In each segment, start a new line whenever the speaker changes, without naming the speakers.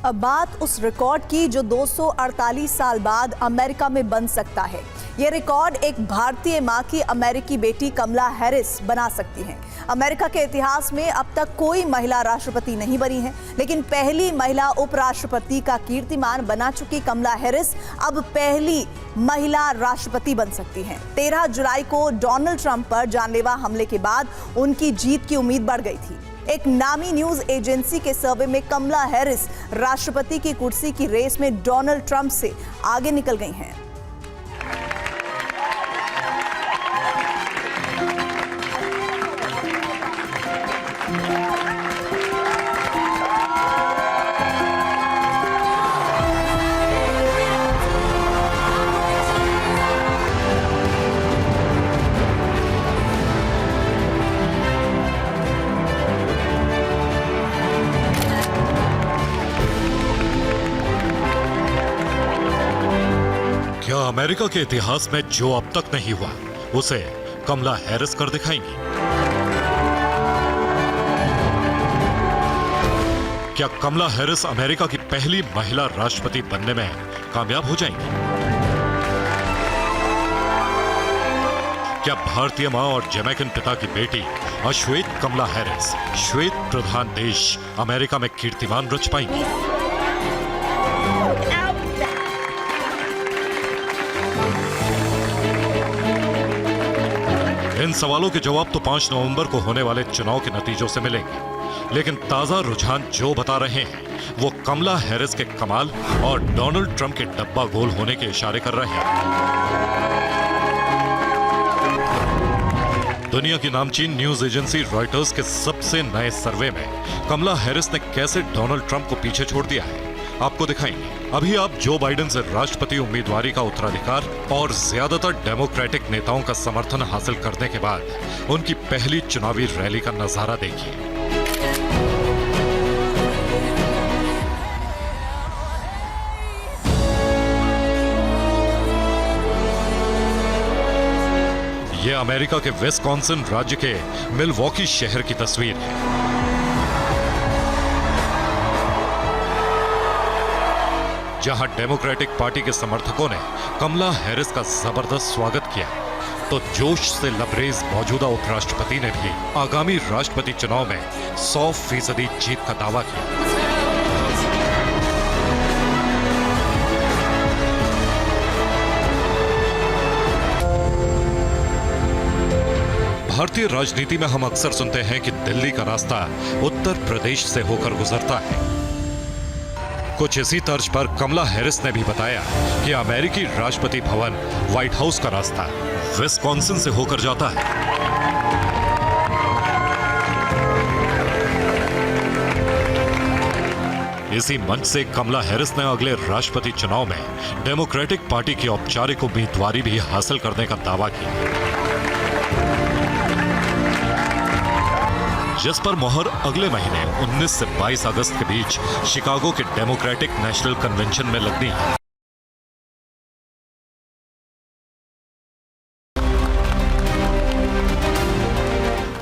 अब बात उस रिकॉर्ड की जो 248 साल बाद अमेरिका में बन सकता है। ये रिकॉर्ड एक भारतीय मां की अमेरिकी बेटी कमला हैरिस बना सकती हैं। अमेरिका के इतिहास में अब तक कोई महिला राष्ट्रपति नहीं बनी है, लेकिन पहली महिला उपराष्ट्रपति का कीर्तिमान बना चुकी कमला हैरिस अब पहली महिला राष्ट्रपति बन सकती हैं। 13 जुलाई को डोनाल्ड ट्रंप पर जानलेवा हमले के बाद उनकी जीत की उम्मीद बढ़ गई थी। एक नामी न्यूज एजेंसी के सर्वे में कमला हैरिस राष्ट्रपति की कुर्सी की रेस में डोनाल्ड ट्रंप से आगे निकल गई हैं।
क्या अमेरिका के इतिहास में जो अब तक नहीं हुआ उसे कमला हैरिस कर दिखाएंगी? क्या कमला हैरिस अमेरिका की पहली महिला राष्ट्रपति बनने में कामयाब हो जाएंगी? क्या भारतीय मां और जमैकन पिता की बेटी अश्वेत कमला हैरिस श्वेत प्रधान देश अमेरिका में कीर्तिमान रच पाएंगी? इन सवालों के जवाब तो 5 नवंबर को होने वाले चुनाव के नतीजों से मिलेंगे, लेकिन ताजा रुझान जो बता रहे हैं वो कमला हैरिस के कमाल और डोनाल्ड ट्रंप के डब्बा गोल होने के इशारे कर रहे हैं। दुनिया की नामचीन न्यूज एजेंसी रॉयटर्स के सबसे नए सर्वे में कमला हैरिस ने कैसे डोनाल्ड ट्रंप को पीछे छोड़ दिया है, आपको दिखाएंगे। अभी आप जो बाइडेन से राष्ट्रपति उम्मीदवारी का उत्तराधिकार और ज्यादातर डेमोक्रेटिक नेताओं का समर्थन हासिल करने के बाद उनकी पहली चुनावी रैली का नजारा देखिए। यह अमेरिका के विस्कॉन्सिन राज्य के मिलवॉकी शहर की तस्वीर है। जहां डेमोक्रेटिक पार्टी के समर्थकों ने कमला हैरिस का जबरदस्त स्वागत किया, तो जोश से लबरेज मौजूदा उपराष्ट्रपति ने भी आगामी राष्ट्रपति चुनाव में 100% जीत का दावा किया। भारतीय राजनीति में हम अक्सर सुनते हैं कि दिल्ली का रास्ता उत्तर प्रदेश से होकर गुजरता है। कुछ इसी तर्ज पर कमला हैरिस ने भी बताया कि अमेरिकी राष्ट्रपति भवन व्हाइट हाउस का रास्ता विस्कॉन्सिन से होकर जाता है। इसी मंच से कमला हैरिस ने अगले राष्ट्रपति चुनाव में डेमोक्रेटिक पार्टी की औपचारिक उम्मीदवारी भी हासिल करने का दावा किया, जिस पर मोहर अगले महीने 19 से 22 अगस्त के बीच शिकागो के डेमोक्रेटिक नेशनल कन्वेंशन में लगनी है।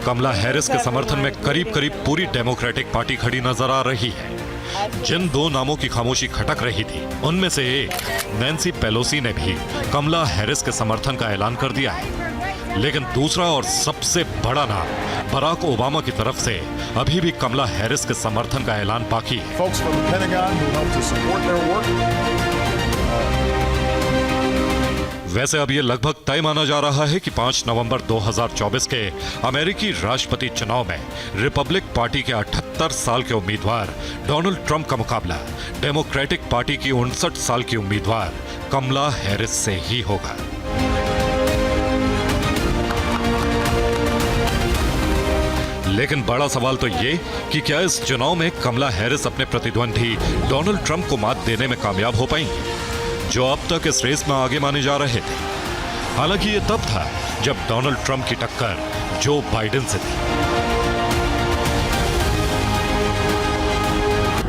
कमला हैरिस के समर्थन में करीब करीब पूरी डेमोक्रेटिक पार्टी खड़ी नजर आ रही है। जिन दो नामों की खामोशी खटक रही थी, उनमें से एक नैन्सी पेलोसी ने भी कमला हैरिस के समर्थन का ऐलान कर दिया है, लेकिन दूसरा और सबसे बड़ा नाम बराक ओबामा की तरफ से अभी भी कमला हैरिस के समर्थन का ऐलान बाकी है। वैसे अब यह लगभग तय माना जा रहा है कि 5 नवंबर 2024 के अमेरिकी राष्ट्रपति चुनाव में रिपब्लिक पार्टी के 78 साल के उम्मीदवार डोनाल्ड ट्रंप का मुकाबला डेमोक्रेटिक पार्टी की 59 साल की उम्मीदवार कमला हैरिस से ही होगा। लेकिन बड़ा सवाल तो ये कि क्या इस चुनाव में कमला हैरिस अपने प्रतिद्वंदी डोनाल्ड ट्रंप को मात देने में कामयाब हो पाएंगी, जो अब तक इस रेस में आगे माने जा रहे थे। हालांकि ये तब था जब डोनाल्ड ट्रंप की टक्कर जो बाइडेन से थी।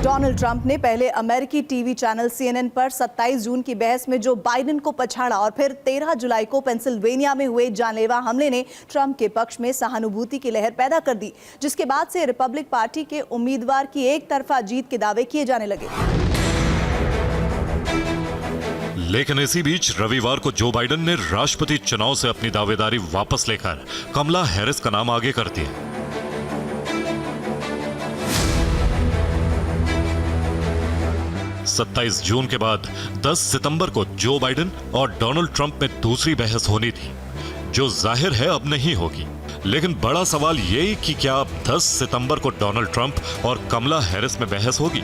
डोनाल्ड ट्रंप ने पहले अमेरिकी टीवी चैनल CNN पर 27 जून की बहस में जो बाइडेन को पछाड़ा और फिर 13 जुलाई को पेंसिल्वेनिया में हुए जानलेवा हमले ने ट्रंप के पक्ष में सहानुभूति की लहर पैदा कर दी, जिसके बाद से रिपब्लिक पार्टी के उम्मीदवार की एक तरफा जीत के दावे किए जाने लगे।
लेकिन इसी बीच रविवार को जो बाइडेन ने राष्ट्रपति चुनाव से अपनी दावेदारी वापस लेकर कमला हैरिस का नाम आगे कर दिया। 27 जून के बाद 10 सितंबर को जो बाइडेन और डोनाल्ड ट्रंप में दूसरी बहस होनी थी, जो जाहिर है अब नहीं होगी। लेकिन बड़ा सवाल यही कि क्या अब 10 सितंबर को डोनाल्ड ट्रंप और कमला हैरिस में बहस होगी?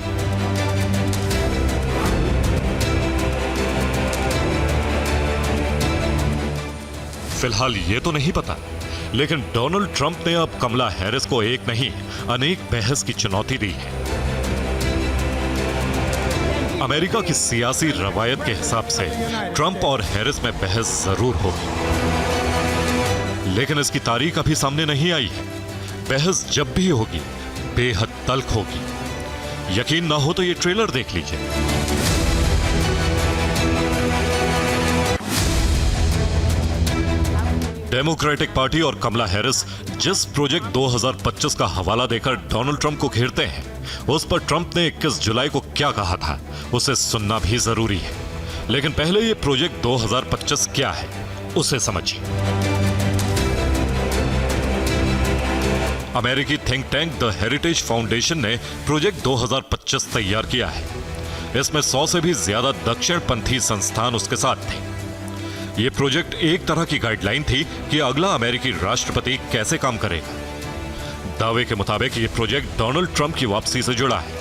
फिलहाल ये तो नहीं पता, लेकिन डोनाल्ड ट्रंप ने अब कमला हैरिस को एक नहीं अनेक बहस की चुनौती दी है। अमेरिका की सियासी रवायत के हिसाब से ट्रंप और हैरिस में बहस जरूर होगी, लेकिन इसकी तारीख अभी सामने नहीं आई है। बहस जब भी होगी बेहद तल्ख होगी। यकीन ना हो तो ये ट्रेलर देख लीजिए। डेमोक्रेटिक पार्टी और कमला हैरिस जिस प्रोजेक्ट 2025 का हवाला देकर डोनाल्ड ट्रंप को घेरते हैं, उस पर ट्रंप ने 21 जुलाई को क्या कहा था उसे सुनना भी जरूरी है। लेकिन पहले ये प्रोजेक्ट 2025 क्या है उसे समझिए। अमेरिकी think tank the heritage foundation ने प्रोजेक्ट 2025 तैयार किया है। इसमें 100 से भी ज्यादा दक्षिणपंथी संस्थान उसके साथ थे। यह प्रोजेक्ट एक तरह की गाइडलाइन थी कि अगला अमेरिकी राष्ट्रपति कैसे काम करेगा। दावे के मुताबिक यह प्रोजेक्ट डोनाल्ड ट्रंप की वापसी से जुड़ा है।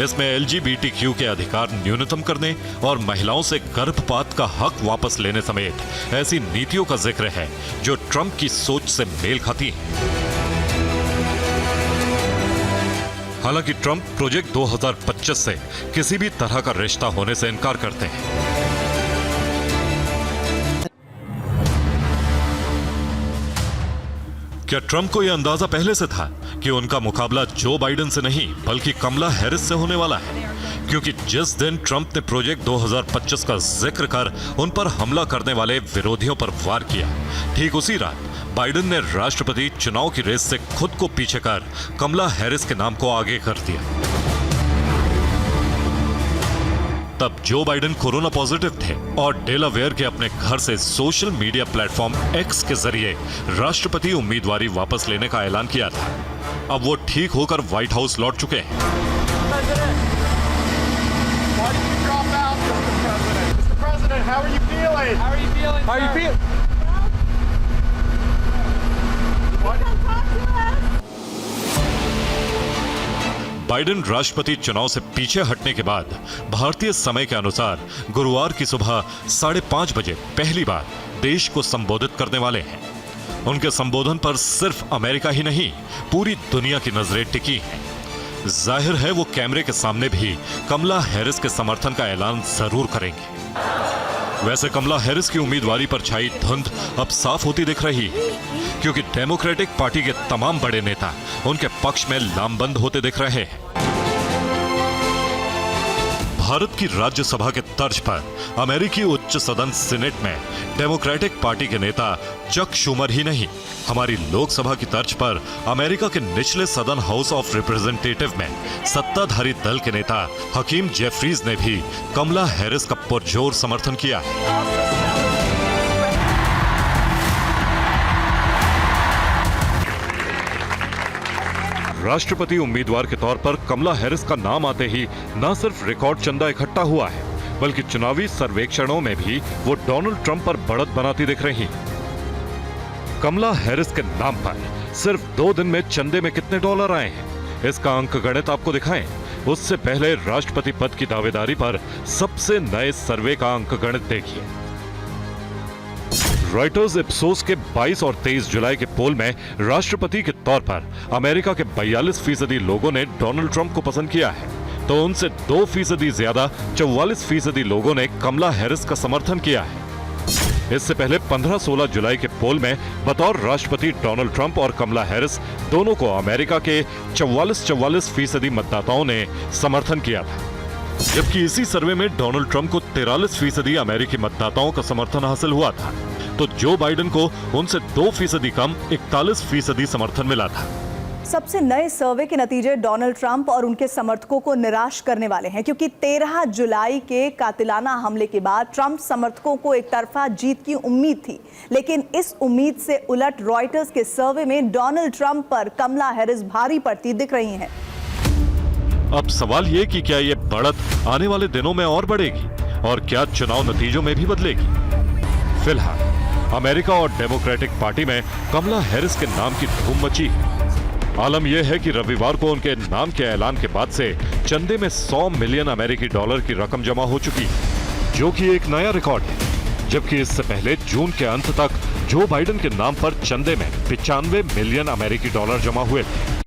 इसमें LGBTQ के अधिकार न्यूनतम करने और महिलाओं से गर्भपात का हक वापस लेने समेत ऐसी नीतियों का जिक्र है जो ट्रंप की सोच से मेल खाती हैं। हालांकि ट्रंप प्रोजेक्ट 2025 से किसी भी तरह का रिश्ता होने से इनकार करते हैं। क्या ट्रंप को यह अंदाजा पहले से था कि उनका मुकाबला जो बाइडेन से नहीं बल्कि कमला हैरिस से होने वाला है? क्योंकि जिस दिन ट्रंप ने प्रोजेक्ट 2025 का जिक्र कर उन पर हमला करने वाले विरोधियों पर वार किया, ठीक उसी रात बाइडेन ने राष्ट्रपति चुनाव की रेस से खुद को पीछे कर कमला हैरिस के नाम को आगे कर दिया। तब जो बाइडेन कोरोना पॉजिटिव थे और डेलावेयर के अपने घर से सोशल मीडिया प्लेटफॉर्म X के जरिए राष्ट्रपति उम्मीदवारी वापस लेने का ऐलान किया था। अब वो ठीक होकर व्हाइट हाउस लौट चुके हैं। बाइडेन राष्ट्रपति चुनाव से पीछे हटने के बाद भारतीय समय के अनुसार गुरुवार की सुबह 5:30 बजे पहली बार देश को संबोधित करने वाले हैं। उनके संबोधन पर सिर्फ अमेरिका ही नहीं पूरी दुनिया की नजरें टिकी हैं। जाहिर है वो कैमरे के सामने भी कमला हैरिस के समर्थन का ऐलान जरूर करेंगे। वैसे कमला हैरिस की उम्मीदवारी पर छाई धुंध अब साफ होती दिख रही है, क्योंकि डेमोक्रेटिक पार्टी के तमाम बड़े नेता उनके पक्ष में लामबंद होते दिख रहे हैं। भारत की राज्यसभा के तर्ज पर अमेरिकी उच्च सदन सीनेट में डेमोक्रेटिक पार्टी के नेता चक शूमर ही नहीं, हमारी लोकसभा की तर्ज पर अमेरिका के निचले सदन हाउस ऑफ रिप्रेजेंटेटिव में सत्ताधारी दल के नेता हकीम जेफरीज ने भी कमला हैरिस का पुरजोर समर्थन किया है। राष्ट्रपति उम्मीदवार के तौर पर कमला हैरिस का नाम आते ही न सिर्फ रिकॉर्ड चंदा इकट्ठा हुआ है, बल्कि चुनावी सर्वेक्षणों में भी वो डोनाल्ड ट्रंप पर बढ़त बनाती दिख रही हैं। कमला हैरिस के नाम पर सिर्फ 2 दिन में चंदे में कितने डॉलर आए हैं, इसका अंक गणित आपको दिखाएं। उससे पहले राष्ट्रपति पद की दावेदारी पर सबसे नए सर्वे का अंक गणित देखिए। रॉयटर्स इप्सोस के 22 और 23 जुलाई के पोल में राष्ट्रपति के तौर पर अमेरिका के 42% लोगों ने डोनाल्ड ट्रंप को पसंद किया है, तो उनसे 2% ज्यादा 44% लोगों ने कमला हैरिस का समर्थन किया है। इससे पहले 15-16 जुलाई के पोल में बतौर राष्ट्रपति डोनाल्ड ट्रंप और कमला हैरिस दोनों को अमेरिका के 44% मतदाताओं ने समर्थन किया था, जबकि इसी सर्वे में डोनाल्ड ट्रंप को 43% अमेरिकी मतदाताओं का समर्थन हासिल हुआ था, तो जो बाइडेन को उनसे 2% कम 41% समर्थन मिला था।
सबसे नए सर्वे के नतीजे डोनाल्ड ट्रंप और उनके समर्थकों को निराश करने वाले हैं, क्योंकि 13 जुलाई के कातिलाना हमले के बाद ट्रंप समर्थकों को एक तरफा जीत की उम्मीद थी, लेकिन इस उम्मीद से उलट रॉयटर्स के सर्वे में डोनाल्ड ट्रंप पर कमला हैरिस भारी पड़ती दिख रही हैं।
अब सवाल ये कि क्या ये बढ़त आने वाले दिनों में और बढ़ेगी और क्या चुनाव नतीजों में भी बदलेगी। फिलहाल अमेरिका और डेमोक्रेटिक पार्टी में कमला हैरिस के नाम की धूम मची है। आलम यह है कि रविवार को उनके नाम के ऐलान के बाद से चंदे में 100 मिलियन अमेरिकी डॉलर की रकम जमा हो चुकी है, जो कि एक नया रिकॉर्ड है, जबकि इससे पहले जून के अंत तक जो बाइडेन के नाम पर चंदे में 95 मिलियन अमेरिकी डॉलर जमा हुए थे।